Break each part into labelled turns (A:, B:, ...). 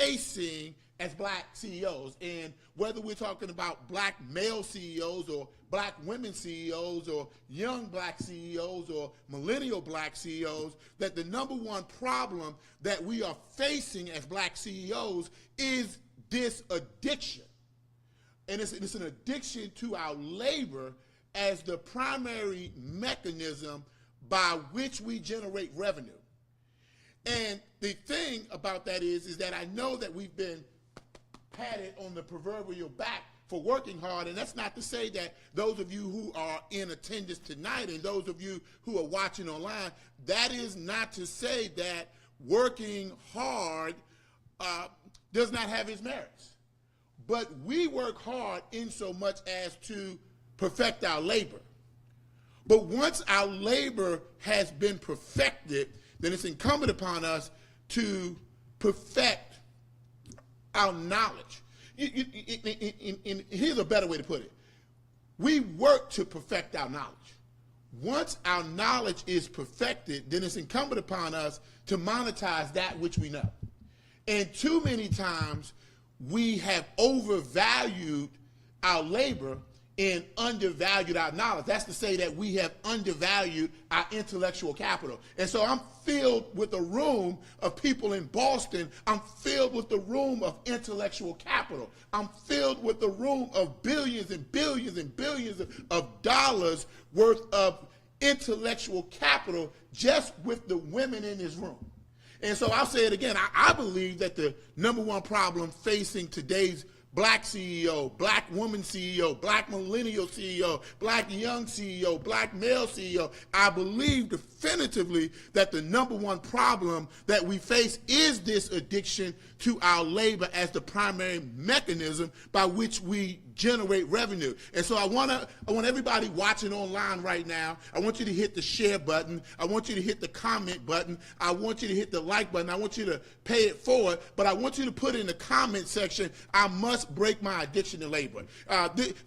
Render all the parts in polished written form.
A: facing as black CEOs. And whether we're talking about black male CEOs or black women CEOs or young black CEOs or millennial black CEOs, that the number one problem that we are facing as black CEOs is this addiction. And it's an addiction to our labor as the primary mechanism by which we generate revenue. And the thing about that is that I know that we've been patted on the proverbial back for working hard, and that's not to say that those of you who are in attendance tonight and those of you who are watching online, that is not to say that working hard does not have its merits. But we work hard in so much as to perfect our labor. But once our labor has been perfected, then it's incumbent upon us to perfect our knowledge. Here's a better way to put it. We work to perfect our knowledge. Once our knowledge is perfected, then it's incumbent upon us to monetize that which we know. And too many times we have overvalued our labor and undervalued our knowledge. That's to say that we have undervalued our intellectual capital. And so I'm filled with a room of people in Boston. I'm filled with the room of intellectual capital. I'm filled with the room of billions and billions and billions of dollars worth of intellectual capital just with the women in this room. And so I'll say it again. I believe that the number one problem facing today's black CEO, black woman CEO, black millennial CEO, black young CEO, black male CEO, I believe definitively that the number one problem that we face is this addiction to our labor as the primary mechanism by which we generate revenue. And so I want everybody watching online right now, I want you to hit the share button, I want you to hit the comment button, I want you to hit the like button, I want you to pay it forward, but I want you to put in the comment section, I must break my addiction to labor.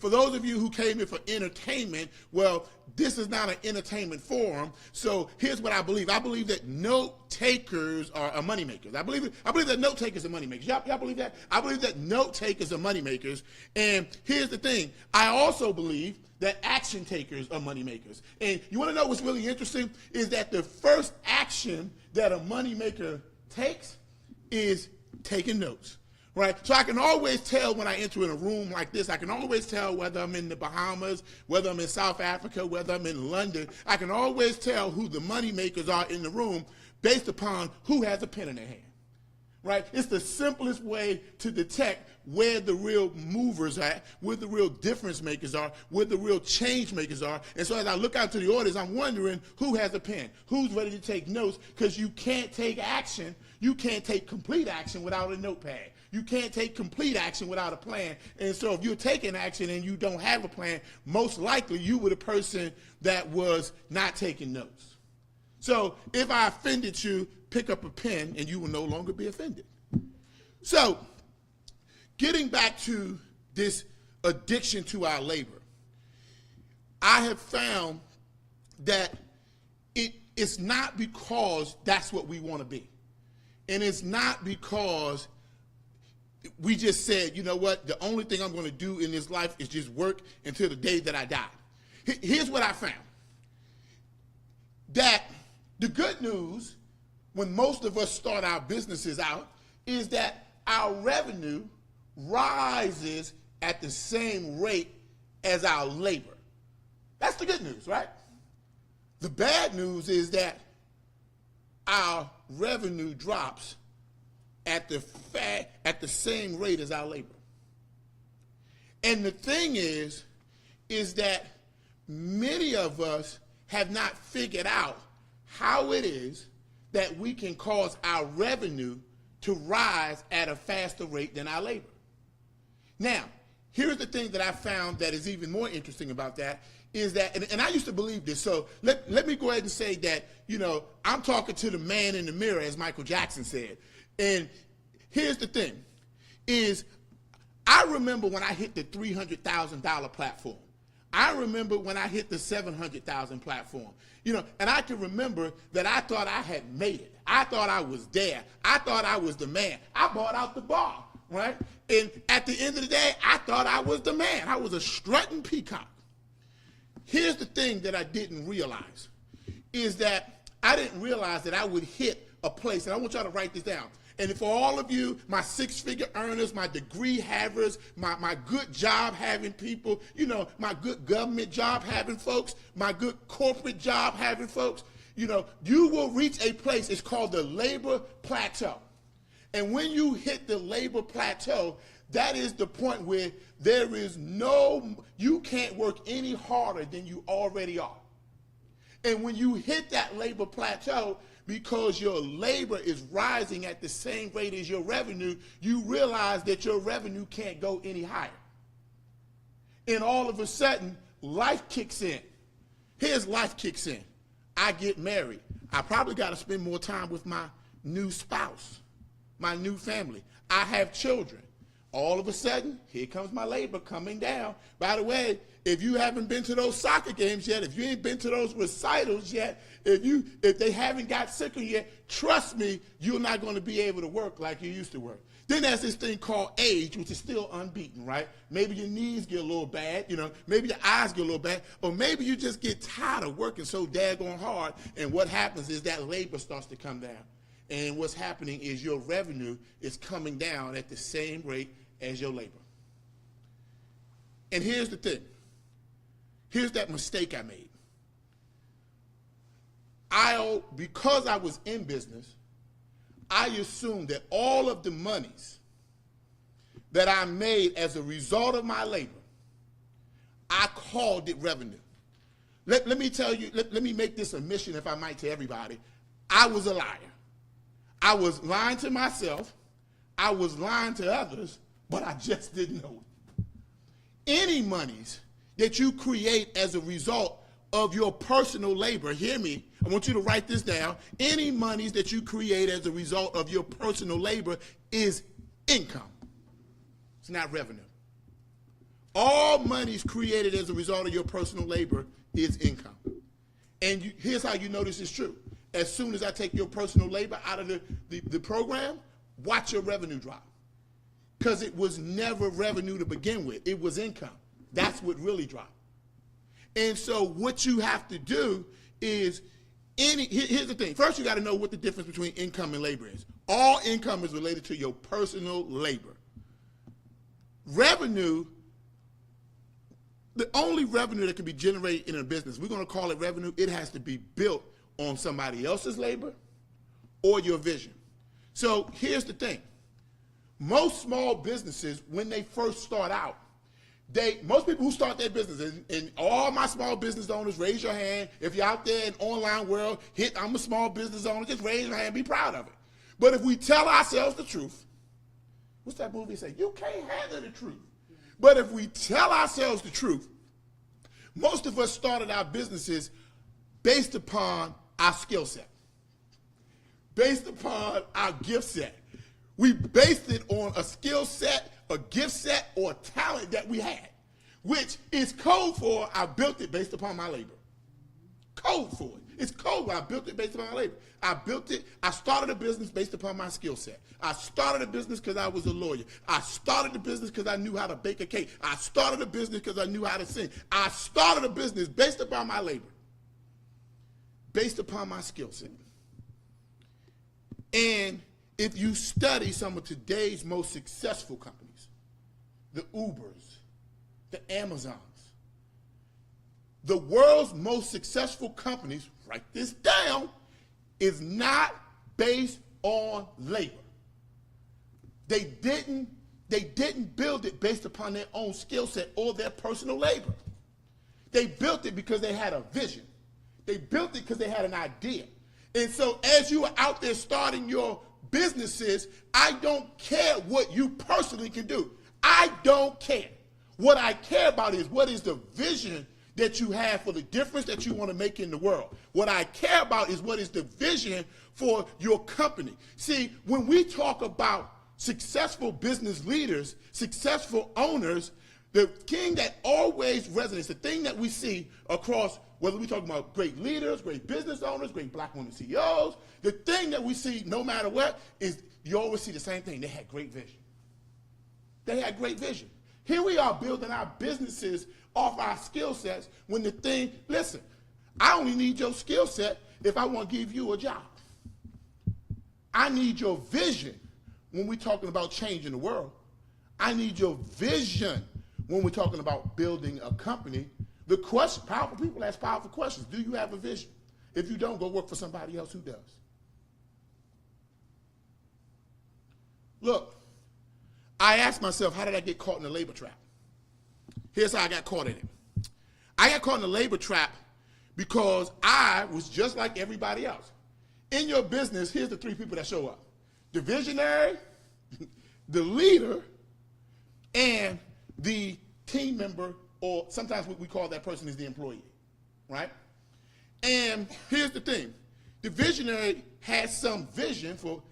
A: For those of you who came in for entertainment, well, this is not an entertainment forum, so here's what I believe. I believe that note takers are moneymakers. I believe that note takers are moneymakers. Y'all believe that? I believe that note takers are moneymakers. And here's the thing. I also believe that action takers are moneymakers. And you want to know what's really interesting is that the first action that a moneymaker takes is taking notes. Right? So I can always tell when I enter in a room like this, I can always tell whether I'm in the Bahamas, whether I'm in South Africa, whether I'm in London. I can always tell who the money makers are in the room based upon who has a pen in their hand. Right? It's the simplest way to detect where the real movers are, where the real difference makers are, where the real change makers are. And so as I look out to the audience, I'm wondering who has a pen, who's ready to take notes, because you can't take action, you can't take complete action without a notepad. You can't take complete action without a plan. And so if you're taking action and you don't have a plan, most likely you were the person that was not taking notes. So if I offended you, pick up a pen and you will no longer be offended. So getting back to this addiction to our labor, I have found that it's not because that's what we want to be. And it's not because we just said, you know what, the only thing I'm going to do in this life is just work until the day that I die. Here's what I found. That the good news, when most of us start our businesses out, is that our revenue rises at the same rate as our labor. That's the good news, right? The bad news is that our revenue drops at the same rate as our labor. And the thing is that many of us have not figured out how it is that we can cause our revenue to rise at a faster rate than our labor. Now, here's the thing that I found that is even more interesting about that is that, and I used to believe this, so let me go ahead and say that, you know, I'm talking to the man in the mirror, as Michael Jackson said. And here's the thing, is I remember when I hit the $300,000 platform. I remember when I hit the 700,000 platform, and I can remember that I thought I had made it. I thought I was there. I thought I was the man. I bought out the bar, right? And at the end of the day, I thought I was the man. I was a strutting peacock. Here's the thing that I didn't realize, is that I didn't realize that I would hit a place, and I want y'all to write this down. And for all of you, my six-figure earners, my degree havers, my good job having people, my good government job having folks, my good corporate job having folks, you will reach a place, it's called the labor plateau. And when you hit the labor plateau, that is the point where you can't work any harder than you already are. And when you hit that labor plateau, because your labor is rising at the same rate as your revenue, you realize that your revenue can't go any higher. And all of a sudden, life kicks in. Here's life kicks in. I get married. I probably got to spend more time with my new spouse, my new family. I have children. All of a sudden, here comes my labor coming down. By the way, if you haven't been to those soccer games yet, if you ain't been to those recitals yet, if they haven't got sicker yet, trust me, you're not going to be able to work like you used to work. Then there's this thing called age, which is still unbeaten, right? Maybe your knees get a little bad, maybe your eyes get a little bad, or maybe you just get tired of working so daggone hard, and what happens is that labor starts to come down. And what's happening is your revenue is coming down at the same rate as your labor. And here's the thing. Here's that mistake I made. Because I was in business, I assumed that all of the monies that I made as a result of my labor, I called it revenue. Let me tell you, let me make this a mission, if I might, to everybody. I was a liar. I was lying to myself. I was lying to others, but I just didn't know it. Any monies that you create as a result of your personal labor, hear me, I want you to write this down. Any monies that you create as a result of your personal labor is income. It's not revenue. All monies created as a result of your personal labor is income. And here's how you know this is true. As soon as I take your personal labor out of the program, watch your revenue drop. Because it was never revenue to begin with. It was income. That's what really dropped. And so what you have to do is, here's the thing. First, you got to know what the difference between income and labor is. All income is related to your personal labor. Revenue, the only revenue that can be generated in a business, we're going to call it revenue, it has to be built on somebody else's labor or your vision. So here's the thing. Most small businesses, when they first start out, most people who start their business, and all my small business owners, raise your hand. If you're out there in the online world, I'm a small business owner, just raise your hand, be proud of it. But if we tell ourselves the truth, what's that movie say? You can't handle the truth. But if we tell ourselves the truth, most of us started our businesses based upon our skill set, based upon our gift set. We based it on a skill set, a gift set, or talent that we had, which is code for I built it based upon my labor. Code for it. It's code. I built it based upon my labor. I started a business based upon my skill set. I started a business because I was a lawyer. I started a business because I knew how to bake a cake. I started a business because I knew how to sing. I started a business based upon my labor, based upon my skill set. And if you study some of today's most successful companies, the Ubers, the Amazons, the world's most successful companies, write this down, is not based on labor. They didn't build it based upon their own skill set or their personal labor. They built it because they had a vision. They built it because they had an idea. And so as you are out there starting your businesses, I don't care what you personally can do. I don't care. What I care about is what is the vision that you have for the difference that you want to make in the world. What I care about is what is the vision for your company. See, when we talk about successful business leaders, successful owners, The king that always resonates, the thing that we see across, whether we're talking about great leaders, great business owners, great black women CEOs, the thing that we see no matter what is you always see the same thing. They had great vision. They had great vision. Here we are building our businesses off our skill sets when the thing, listen, I only need your skill set if I want to give you a job. I need your vision when we're talking about changing the world. I need your vision when we're talking about building a company. The question, powerful people ask powerful questions. Do you have a vision? If you don't, go work for somebody else who does. Look, I asked myself, how did I get caught in the labor trap? Here's how I got caught in it. I got caught in the labor trap because I was just like everybody else. In your business, here's the three people that show up. The visionary, the leader, and the team member, or sometimes what we call that person is the employee, right? And here's the thing. The visionary has some vision for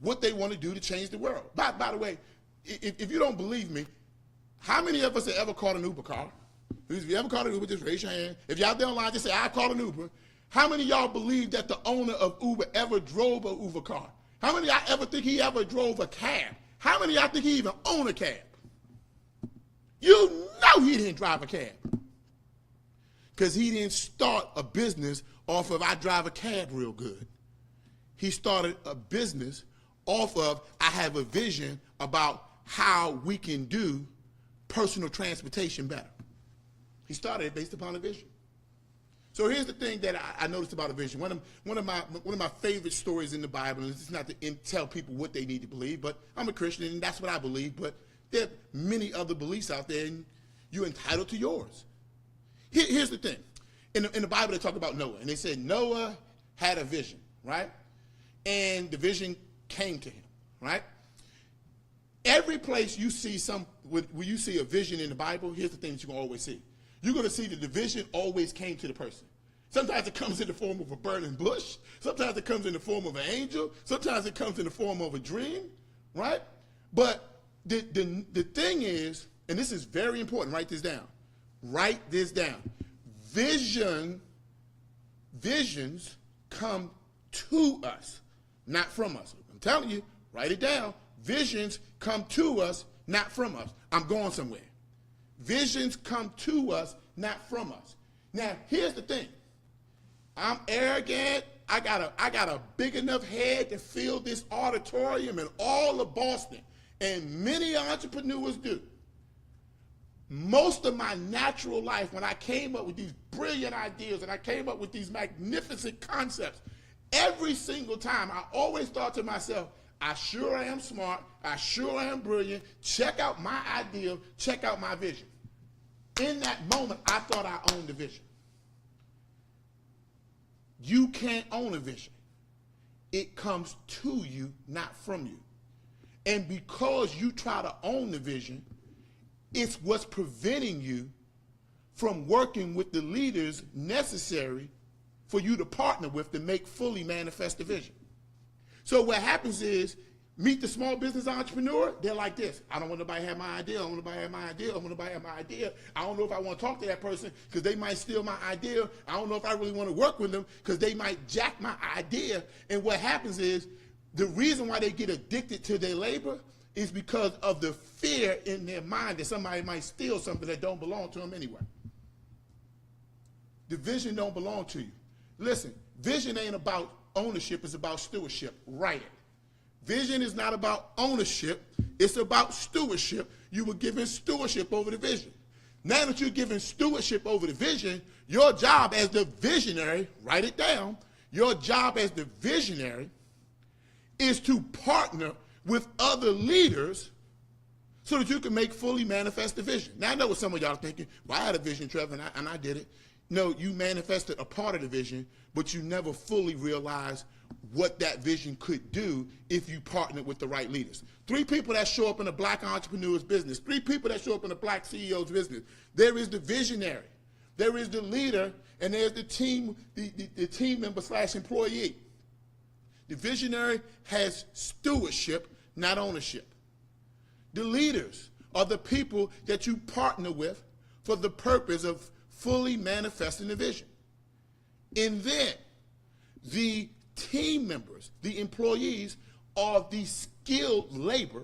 A: what they want to do to change the world. By the way, if you don't believe me, how many of us have ever caught an Uber car? If you ever caught an Uber, just raise your hand. If y'all there online, just say, I caught an Uber. How many of y'all believe that the owner of Uber ever drove an Uber car? How many of y'all ever think he ever drove a cab? How many of y'all think he even owned a cab? You know he didn't drive a cab. Because he didn't start a business off of I drive a cab real good. He started a business off of I have a vision about how we can do personal transportation better. He started it based upon a vision. So here's the thing that I noticed about a vision. One of my favorite stories in the Bible, and it's not to tell people what they need to believe, but I'm a Christian and that's what I believe, but there are many other beliefs out there and you're entitled to yours. Here's the thing. In the Bible they talk about Noah, and they said Noah had a vision, right? And the vision came to him, right? Every place you see where you see a vision in the Bible, here's the thing that you're going to always see. You're going to see that the vision always came to the person. Sometimes it comes in the form of a burning bush. Sometimes it comes in the form of an angel. Sometimes it comes in the form of a dream, right? But the thing is, and this is very important, write this down. Write this down. Visions come to us, not from us. I'm telling you, write it down. Visions come to us, not from us. I'm going somewhere. Visions come to us, not from us. Now, here's the thing. I'm arrogant. I got a big enough head to fill this auditorium and all of Boston, and many entrepreneurs do. Most of my natural life, when I came up with these brilliant ideas and I came up with these magnificent concepts, every single time I always thought to myself, I sure am smart, I sure am brilliant, check out my idea, check out my vision. In that moment, I thought I owned the vision. You can't own a vision. It comes to you, not from you. And because you try to own the vision, it's what's preventing you from working with the leaders necessary for you to partner with to make fully manifest the vision. So what happens is, meet the small business entrepreneur, they're like this. I don't want nobody to have my idea. I don't want nobody to have my idea. I don't want nobody to have my idea. I don't know if I want to talk to that person because they might steal my idea. I don't know if I really want to work with them because they might jack my idea. And what happens is, the reason why they get addicted to their labor is because of the fear in their mind that somebody might steal something that don't belong to them anyway. The vision don't belong to you. Listen, vision ain't about ownership, it's about stewardship. Write it. Vision is not about ownership, it's about stewardship. You were given stewardship over the vision. Now that you're given stewardship over the vision, your job as the visionary, write it down, your job as the visionary is to partner with other leaders so that you can make fully manifest the vision. Now I know what some of y'all are thinking, well, I had a vision, Trevor, and I did it. No, you manifested a part of the vision, but you never fully realized what that vision could do if you partnered with the right leaders. 3 people that show up in a black entrepreneur's business, 3 people that show up in a black CEO's business. There is the visionary, there is the leader, and there's the team, the team member / employee. The visionary has stewardship, not ownership. The leaders are the people that you partner with for the purpose of fully manifesting the vision. And then the team members, the employees, are the skilled labor,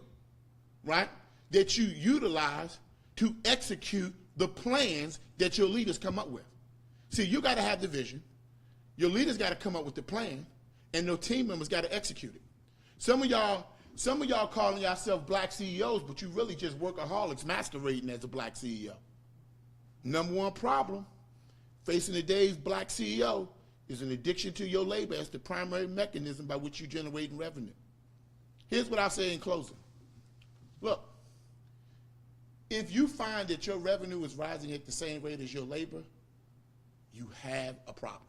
A: right, that you utilize to execute the plans that your leaders come up with. See, you got to have the vision. Your leaders got to come up with the plan, and your team members got to execute it. Some of y'all calling yourself black CEOs, but you really just workaholics masquerading as a black CEO. Number one problem facing today's black CEO is an addiction to your labor as the primary mechanism by which you generate revenue. Here's what I'll say in closing. Look, if you find that your revenue is rising at the same rate as your labor, you have a problem.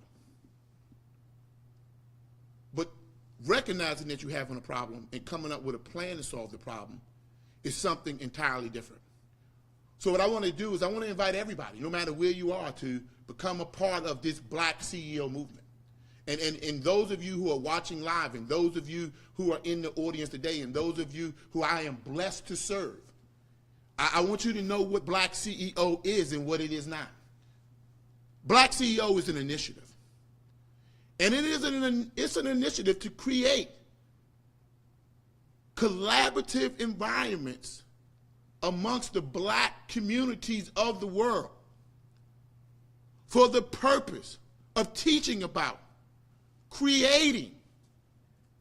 A: But recognizing that you're having a problem and coming up with a plan to solve the problem is something entirely different. So what I want to do is I want to invite everybody, no matter where you are, to become a part of this Black CEO movement. And those of you who are watching live, and those of you who are in the audience today, and those of you who I am blessed to serve, I want you to know what Black CEO is and what it is not. Black CEO is an initiative. And it's an initiative to create collaborative environments amongst the black communities of the world for the purpose of teaching about, creating,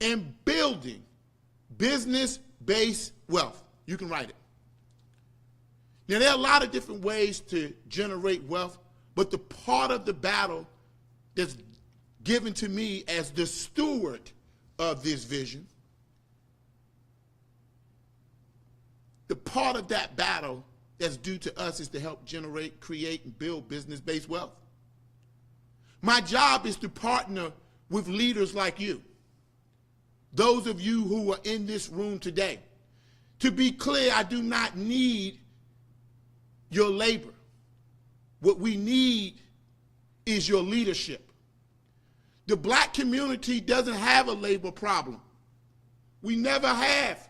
A: and building business-based wealth. You can write it. Now, there are a lot of different ways to generate wealth, but the part of the battle that's given to me as the steward of this vision, the part of that battle that's due to us is to help generate, create, and build business-based wealth. My job is to partner with leaders like you, those of you who are in this room today. To be clear, I do not need your labor. What we need is your leadership. The black community doesn't have a labor problem. We never have.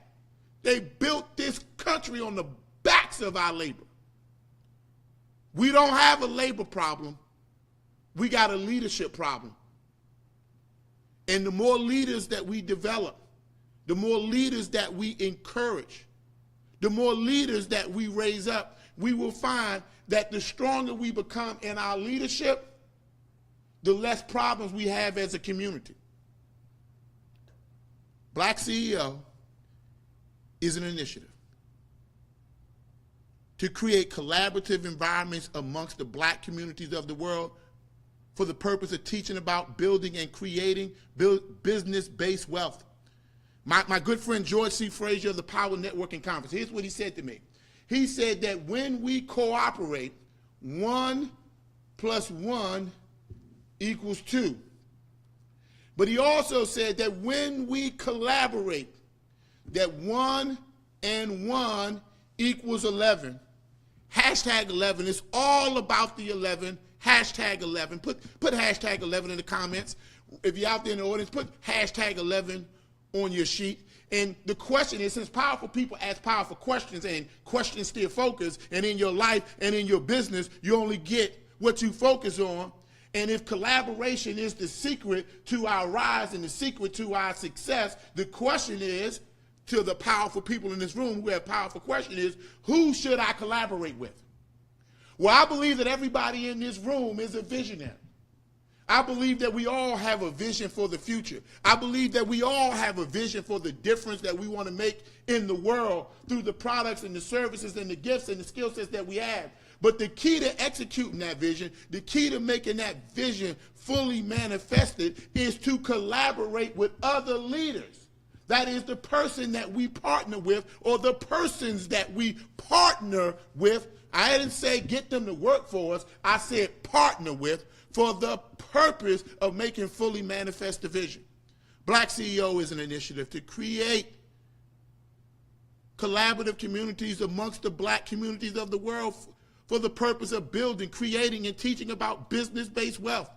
A: They built this country on the backs of our labor. We don't have a labor problem. We got a leadership problem. And the more leaders that we develop, the more leaders that we encourage, the more leaders that we raise up, we will find that the stronger we become in our leadership, the less problems we have as a community. Black CEO is an initiative to create collaborative environments amongst the black communities of the world for the purpose of teaching about building and creating business-based wealth. My good friend George C. Frazier of the Power Networking Conference, here's what he said to me. He said that when we cooperate, 1 + 1 = 2. But he also said that when we collaborate, that 1 and 1 = 11. Hashtag 11 is all about the 11. Hashtag 11. Put hashtag 11 in the comments. If you're out there in the audience, put hashtag 11 on your sheet. And the question is, since powerful people ask powerful questions and questions steer focus, and in your life and in your business, you only get what you focus on. And if collaboration is the secret to our rise and the secret to our success, the question is, to the powerful people in this room who have powerful questions, is, who should I collaborate with? Well, I believe that everybody in this room is a visionary. I believe that we all have a vision for the future. I believe that we all have a vision for the difference that we want to make in the world through the products and the services and the gifts and the skill sets that we have. But the key to executing that vision, the key to making that vision fully manifested, is to collaborate with other leaders. That is the person that we partner with, or the persons that we partner with. I didn't say get them to work for us. I said partner with, for the purpose of making fully manifest the vision. Black CEO is an initiative to create collaborative communities amongst the black communities of the world for the purpose of building, creating, and teaching about business-based wealth.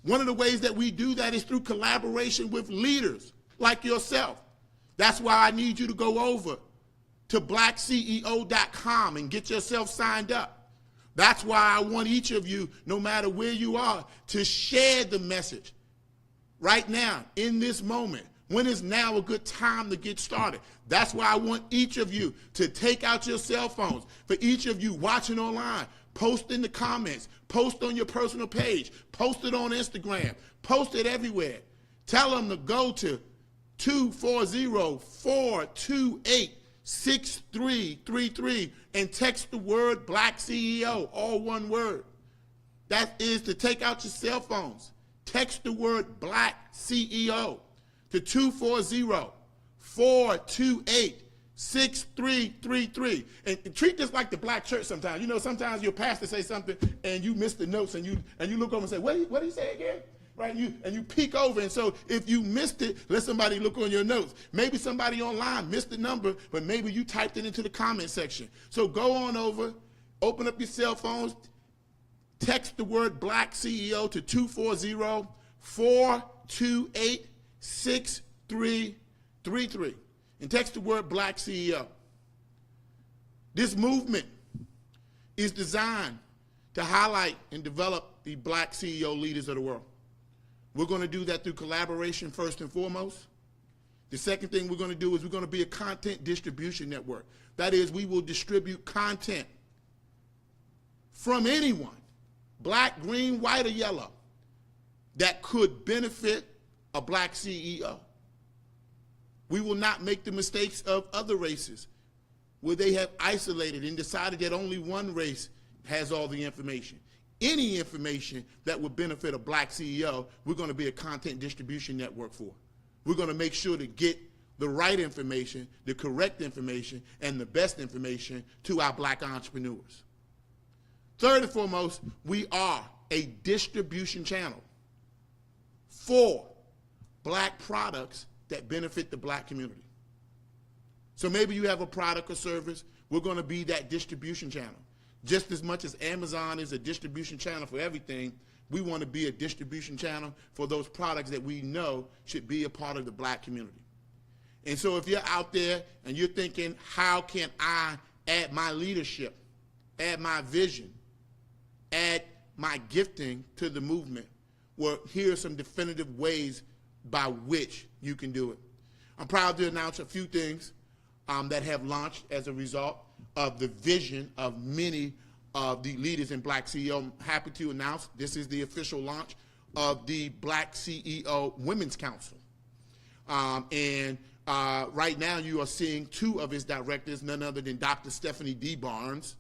A: One of the ways that we do that is through collaboration with leaders like yourself. That's why I need you to go over to blackceo.com and get yourself signed up. That's why I want each of you, no matter where you are, to share the message right now, in this moment. When is now a good time to get started? That's why I want each of you to take out your cell phones. For each of you watching online, post in the comments, post on your personal page, post it on Instagram, post it everywhere. Tell them to go to 240-428-6333 and text the word BlackCEO, all one word. That is to take out your cell phones. Text the word BlackCEO to 240-428-6333. And treat this like the black church sometimes. You know, sometimes your pastor say something and you miss the notes and you look over and say, what did he say again? Right? And you peek over, and so if you missed it, let somebody look on your notes. Maybe somebody online missed the number, but maybe you typed it into the comment section. So go on over, open up your cell phones, text the word BlackCEO to 240-428-6333, and text the word BlackCEO. This movement is designed to highlight and develop the Black CEO leaders of the world. We're going to do that through collaboration first and foremost. The second thing we're going to do is we're going to be a content distribution network. That is, we will distribute content from anyone, black, green, white, or yellow, that could benefit a black CEO. We will not make the mistakes of other races where they have isolated and decided that only one race has all the information. Any information that would benefit a black CEO, we're going to be a content distribution network for. We're going to make sure to get the right information, the correct information, and the best information to our black entrepreneurs. Third and foremost, we are a distribution channel for black products that benefit the black community. So maybe you have a product or service, we're going to be that distribution channel. Just as much as Amazon is a distribution channel for everything, we want to be a distribution channel for those products that we know should be a part of the black community. And so if you're out there and you're thinking, how can I add my leadership, add my vision, add my gifting to the movement, well, here are some definitive ways by which you can do it. I'm proud to announce a few things that have launched as a result of the vision of many of the leaders in BlackCEO. I'm happy to announce this is the official launch of the BlackCEO Women's Council. Right now you are seeing two of its directors, none other than Dr. Stephanie D. Barnes,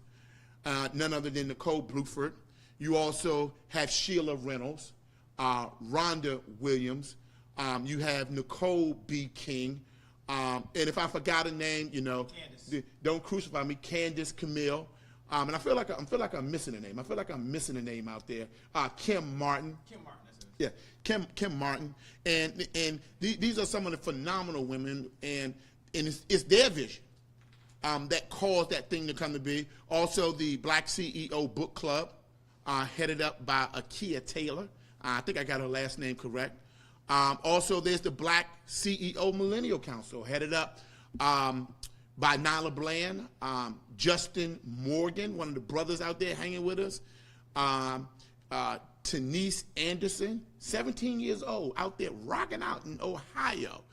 A: none other than Nicole Bluford. You also have Sheila Reynolds, Rhonda Williams. You have Nicole B. King. And if I forgot a name, you know, don't crucify me, Candace Camille. And I feel like I'm missing a name. I feel like I'm missing a name out there. Kim Martin. Kim Martin, that's it. Yeah, Kim Martin. And these are some of the phenomenal women, and it's their vision that caused that thing to come to be. Also, the Black CEO Book Club, headed up by Akia Taylor. I think I got her last name correct. Also, there's the Black CEO Millennial Council, headed up by Nyla Bland, Justin Morgan, one of the brothers out there hanging with us, Tanise Anderson, 17 years old, out there rocking out in Ohio,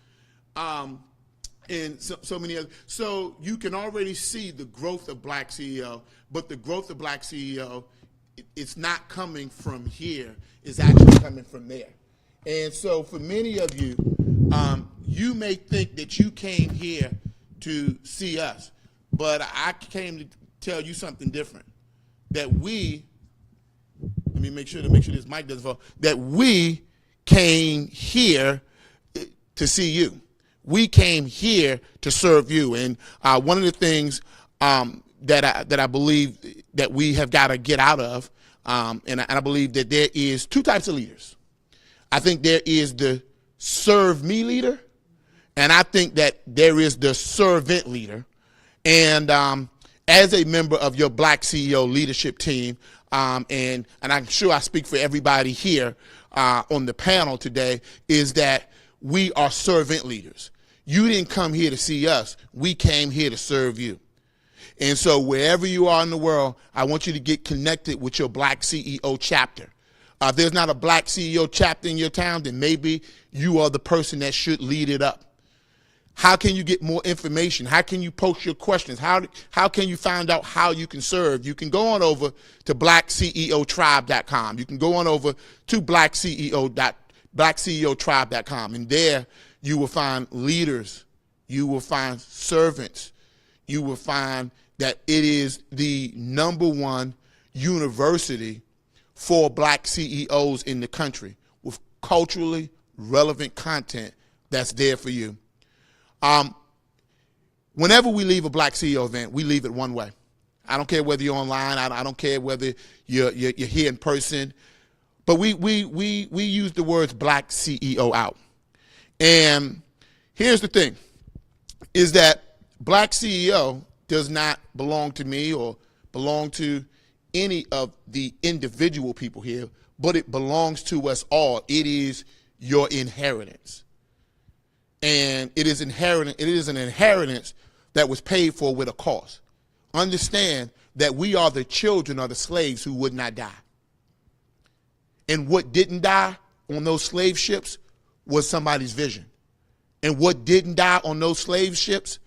A: and so many others. So you can already see the growth of BlackCEO, but the growth of BlackCEO, it's not coming from here, it's actually coming from there. And so for many of you, you may think that you came here to see us, but I came to tell you something different. That we, let me make sure this mic doesn't fall, that we came here to see you. We came here to serve you. And one of the things that I believe that we have got to get out of, and I believe that there is two types of leaders. I think there is the serve me leader, and I think that there is the servant leader. And as a member of your BlackCEO leadership team, and I'm sure I speak for everybody here on the panel today, is that we are servant leaders. You didn't come here to see us. We came here to serve you. And so wherever you are in the world, I want you to get connected with your Black CEO chapter. If there's not a Black CEO chapter in your town, then maybe you are the person that should lead it up. How can you get more information? How can you post your questions? How can you find out how you can serve? You can go on over to blackceotribe.com. You can go on over to blackceotribe.com. And there you will find leaders. You will find servants. You will find that it is the #1 university for Black CEOs in the country with culturally relevant content that's there for you. Whenever we leave a Black CEO event, we leave it one way. I don't care whether you're online. I don't care whether you're here in person. But we use the words Black CEO out. And here's the thing, is that Black CEO does not belong to me or belong to any of the individual people here, but it belongs to us all. It is your inheritance. And it is an inheritance that was paid for with a cost. Understand that we are the children of the slaves who would not die. And what didn't die on those slave ships was somebody's vision. And what didn't die on those slave ships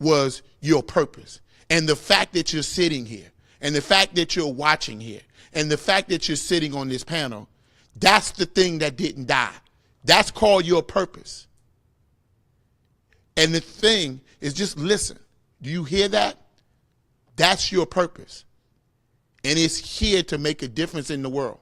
A: was your purpose. And the fact that you're sitting here, and the fact that you're watching here, and the fact that you're sitting on this panel, that's the thing that didn't die. That's called your purpose. And the thing is, just listen. Do you hear that? That's your purpose. And it's here to make a difference in the world.